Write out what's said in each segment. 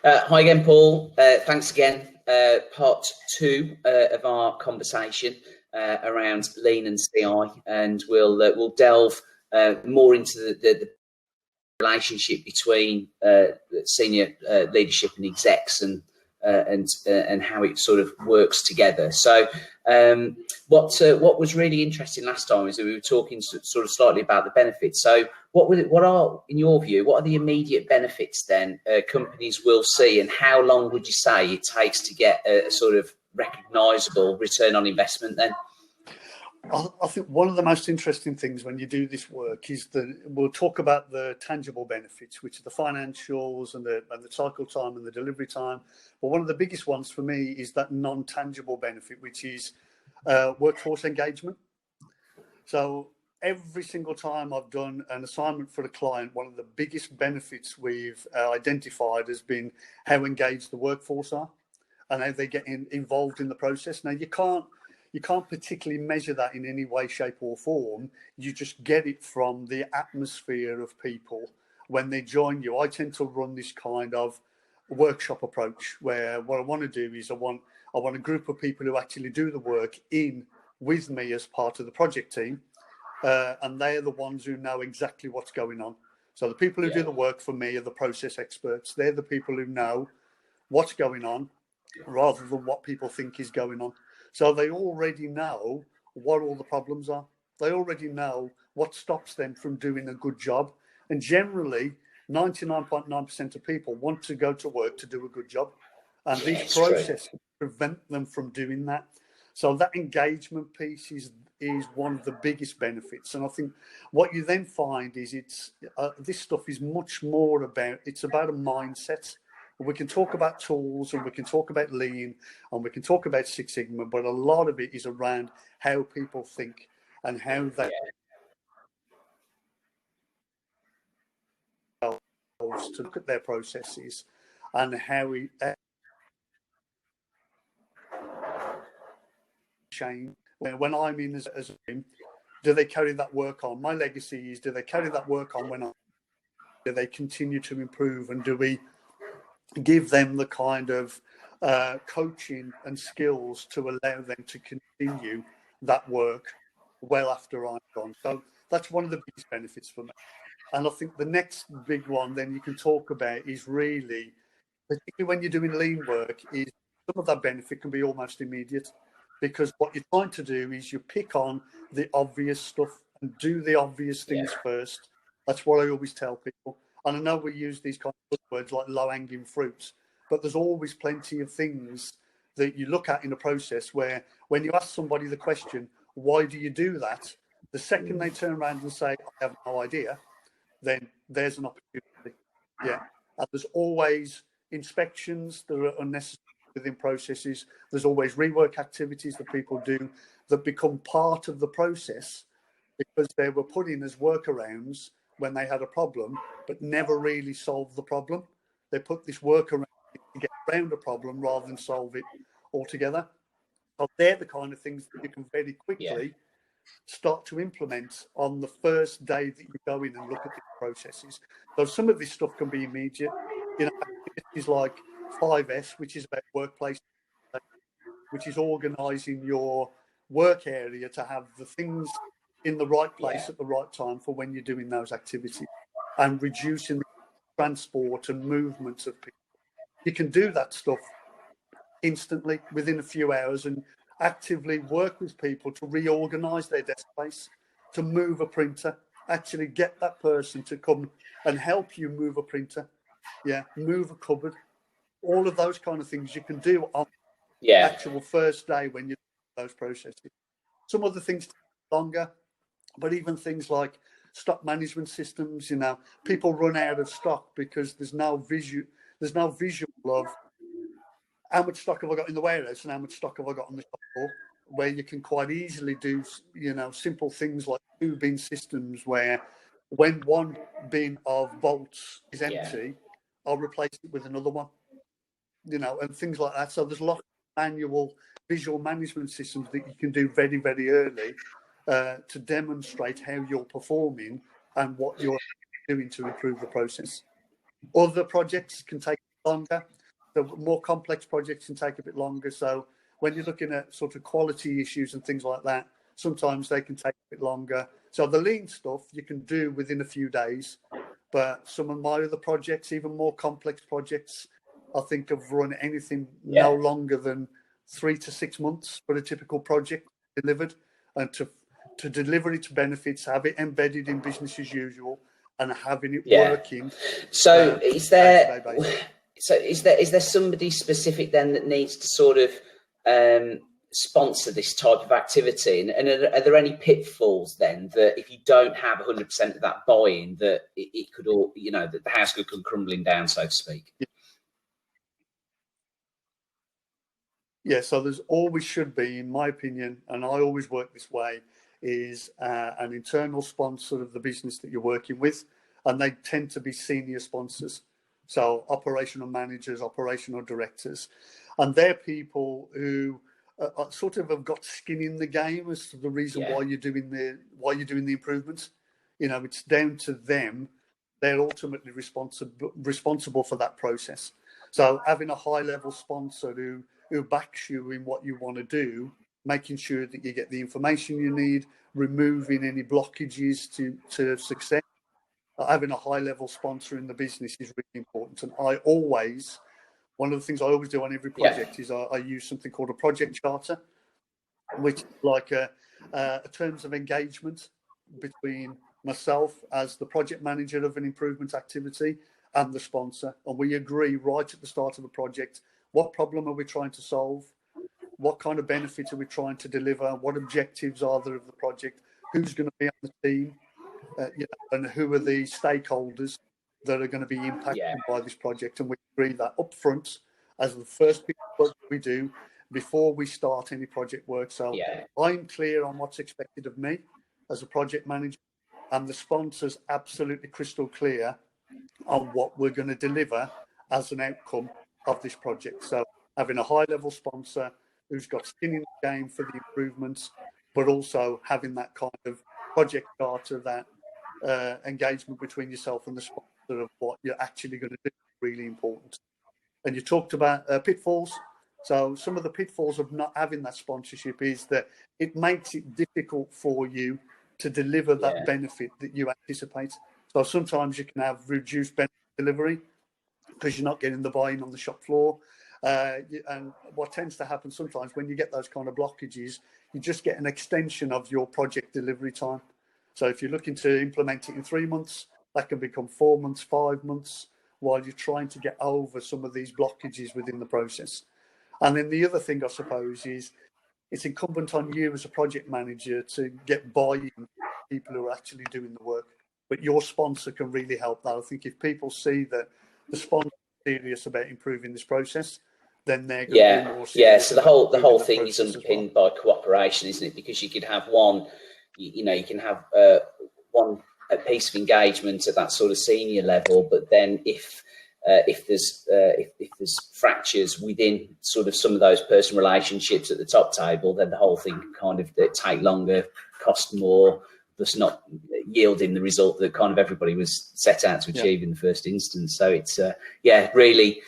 Hi again, Paul. Thanks again. Part two of our conversation around lean and CI, and we'll delve more into the relationship between senior leadership and execs and how it sort of works together. So what was really interesting last time is that we were talking sort of slightly about the benefits. So what are, in your view, what are the immediate benefits then companies will see, and how long would you say it takes to get a sort of recognisable return on investment then? I think one of the most interesting things when you do this work is that we'll talk about the tangible benefits, which are the financials and the cycle time and the delivery time. But one of the biggest ones for me is that non-tangible benefit, which is workforce engagement. So every single time I've done an assignment for a client, one of the biggest benefits we've identified has been how engaged the workforce are and how they get involved in the process. Now, you can't particularly measure that in any way, shape or form. You just get it from the atmosphere of people when they join you. I tend to run this kind of workshop approach where what I want to do is I want a group of people who actually do the work in with me as part of the project team. And they're the ones who know exactly what's going on. So the people who do the work for me are the process experts. They're the people who know what's going on rather than what people think is going on. So they already know what all the problems are. They already know what stops them from doing a good job. And generally, 99.9% of people want to go to work to do a good job. And these processes prevent them from doing that. So that engagement piece is one of the biggest benefits. And I think what you then find is this stuff is much more about, it's about a mindset. We can talk about tools and we can talk about lean and we can talk about Six Sigma, but a lot of it is around how people think and how they to look at their processes and how we change. When I'm in as a team, do they carry that work on? My legacy is, do they carry that work on do they continue to improve, and do we give them the kind of coaching and skills to allow them to continue that work well after I'm gone. So that's one of the biggest benefits for me. And I think the next big one then you can talk about is really, particularly when you're doing lean work, is some of that benefit can be almost immediate, because what you're trying to do is you pick on the obvious stuff and do the obvious things first. That's what I always tell people. And I know we use these kind of words like low-hanging fruits, but there's always plenty of things that you look at in a process where when you ask somebody the question, why do you do that? The second they turn around and say, I have no idea, then there's an opportunity. Yeah. And there's always inspections that are unnecessary within processes. There's always rework activities that people do that become part of the process because they were put in as workarounds when they had a problem, but never really solved the problem. They put this workaround to get around a problem rather than solve it altogether. So they're the kind of things that you can very quickly start to implement on the first day that you go in and look at the processes. So some of this stuff can be immediate. You know, activities like 5S, which is about workplace, which is organising your work area to have the things in the right place at the right time for when you're doing those activities, and reducing the transport and movements of people. You can do that stuff instantly within a few hours and actively work with people to reorganize their desk space, to move a printer, actually get that person to come and help you move a printer, move a cupboard. All of those kind of things you can do on actual first day when you do those processes. Some other things take longer, but even things like stock management systems, you know, people run out of stock because there's no visual of how much stock have I got in the warehouse and how much stock have I got on the shop floor, where you can quite easily do, you know, simple things like 2-bin systems where when one bin of bolts is empty, I'll replace it with another one, you know, and things like that. So there's lots of manual visual management systems that you can do very, very early to demonstrate how you're performing and what you're doing to improve the process. Other projects can take longer. The more complex projects can take a bit longer. So when you're looking at sort of quality issues and things like that, sometimes they can take a bit longer. So the lean stuff you can do within a few days, but some of my other projects, even more complex projects, I think have run anything no longer than 3 to 6 months for a typical project delivered, and to deliver its benefits, have it embedded in business as usual, and having it working. So is there somebody specific then that needs to sort of sponsor this type of activity, and are there any pitfalls then that if you don't have 100% of that buy-in, that it could all, you know, that the house could come crumbling down, so to speak? Yeah, so there's always should be, in my opinion, and I always work this way, is an internal sponsor of the business that you're working with, and they tend to be senior sponsors. So operational managers, operational directors, and they're people who sort of have got skin in the game as to the reason why you're doing the improvements. You know, it's down to them. They're ultimately responsible for that process. So having a high level sponsor who backs you in what you want to do, making sure that you get the information you need, removing any blockages to success. Having a high level sponsor in the business is really important. And one of the things I always do on every project is I use something called a project charter, which is like a terms of engagement between myself as the project manager of an improvement activity and the sponsor. And we agree right at the start of the project, what problem are we trying to solve? What kind of benefits are we trying to deliver? What objectives are there of the project? Who's going to be on the team? And who are the stakeholders that are going to be impacted by this project? And we agree that up front as the first piece of work we do before we start any project work. So I'm clear on what's expected of me as a project manager, and the sponsor's absolutely crystal clear on what we're going to deliver as an outcome of this project. So having a high level sponsor who's got skin in the game for the improvements, but also having that kind of project charter, that engagement between yourself and the sponsor of what you're actually going to do is really important. And you talked about pitfalls. So some of the pitfalls of not having that sponsorship is that it makes it difficult for you to deliver that benefit that you anticipate. So sometimes you can have reduced benefit delivery because you're not getting the buy-in on the shop floor. And what tends to happen sometimes when you get those kind of blockages, you just get an extension of your project delivery time. So if you're looking to implement it in 3 months, that can become 4 months, 5 months, while you're trying to get over some of these blockages within the process. And then the other thing, I suppose, is it's incumbent on you as a project manager to get buy-in from people who are actually doing the work. But your sponsor can really help that. I think if people see that the sponsor is serious about improving this process, then they're going to be more serious. So the whole thing is underpinned by cooperation, isn't it? Because you could have one, you can have one piece of engagement at that sort of senior level, but then if there's fractures within sort of some of those personal relationships at the top table, then the whole thing can kind of take longer, cost more, thus not yielding the result that kind of everybody was set out to achieve in the first instance. So it's really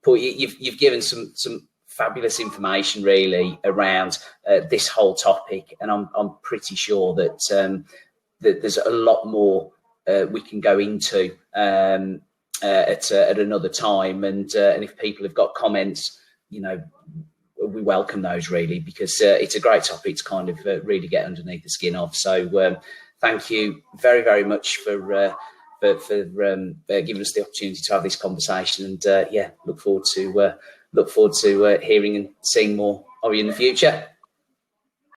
you've given some fabulous information really around this whole topic, and I'm pretty sure that that there's a lot more we can go into at another time, and if people have got comments, we welcome those really, because it's a great topic to kind of really get underneath the skin of. So thank you very, very much for giving us the opportunity to have this conversation, and look forward to hearing and seeing more of you in the future.